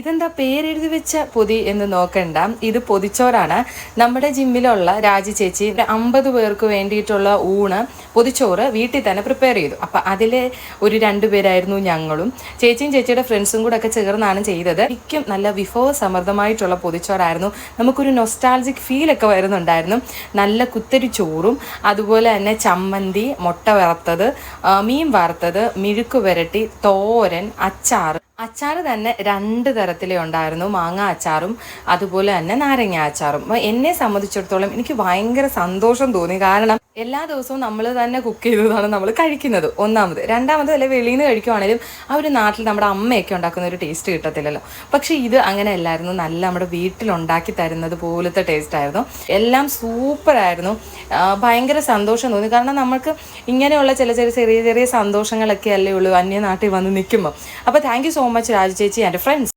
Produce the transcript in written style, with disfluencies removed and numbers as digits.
ഇതെന്താ പേരെഴുതി വെച്ച പൊതി എന്ന് നോക്കണ്ട, ഇത് പൊതിച്ചോറാണ്. നമ്മുടെ ജിമ്മിലുള്ള രാജി ചേച്ചി 50 പേർക്ക് വേണ്ടിയിട്ടുള്ള ഊണ് പൊതിച്ചോറ് വീട്ടിൽ തന്നെ പ്രിപ്പയർ ചെയ്തു. അപ്പം അതിൽ ഒരു 2 പേരായിരുന്നു ഞങ്ങളും. ചേച്ചിയും ചേച്ചിയുടെ ഫ്രണ്ട്സും കൂടെ ഒക്കെ ചേർന്നാണ് ചെയ്തത്. ശരിക്കും നല്ല വിഭവസമൃദ്ധമായിട്ടുള്ള പൊതിച്ചോറായിരുന്നു. നമുക്കൊരു നൊസ്റ്റാൾജിക് ഫീലൊക്കെ വരുന്നുണ്ടായിരുന്നു. നല്ല കുത്തരി ചോറും അതുപോലെ തന്നെ ചമ്മന്തി, മുട്ട വറുത്തത്, മീൻ വറുത്തത്, മിഴുക്ക് പുരട്ടി, തോരൻ, അച്ചാർ തന്നെ 2 തരത്തിലേ ഉണ്ടായിരുന്നു. മാങ്ങ അച്ചാറും അതുപോലെ തന്നെ നാരങ്ങ അച്ചാറും. അപ്പോൾ എന്നെ സംബന്ധിച്ചിടത്തോളം എനിക്ക് ഭയങ്കര സന്തോഷം തോന്നി. കാരണം എല്ലാ ദിവസവും നമ്മൾ തന്നെ കുക്ക് ചെയ്തതാണ് നമ്മൾ കഴിക്കുന്നത്, ഒന്നാമത്. രണ്ടാമത് അല്ലെ വെളിയിൽ നിന്ന് കഴിക്കുവാണെങ്കിലും ആ ഒരു നാട്ടിൽ നമ്മുടെ അമ്മയൊക്കെ ഉണ്ടാക്കുന്ന ഒരു ടേസ്റ്റ് കിട്ടത്തില്ലല്ലോ. പക്ഷേ ഇത് അങ്ങനെ അല്ലായിരുന്നു. നല്ല നമ്മുടെ വീട്ടിലുണ്ടാക്കി തരുന്നത് പോലത്തെ ടേസ്റ്റ് ആയിരുന്നു. എല്ലാം സൂപ്പറായിരുന്നു. ഭയങ്കര സന്തോഷം തോന്നി. കാരണം നമുക്ക് ഇങ്ങനെയുള്ള ചെറിയ ചെറിയ സന്തോഷങ്ങളൊക്കെ അല്ലേ ഉള്ളൂ അന്യനാട്ടിൽ വന്ന് നിൽക്കുമ്പോൾ. അപ്പോൾ thank you so much Raju ചേച്ചി ആൻഡ് ഫ്രണ്ട്സ്.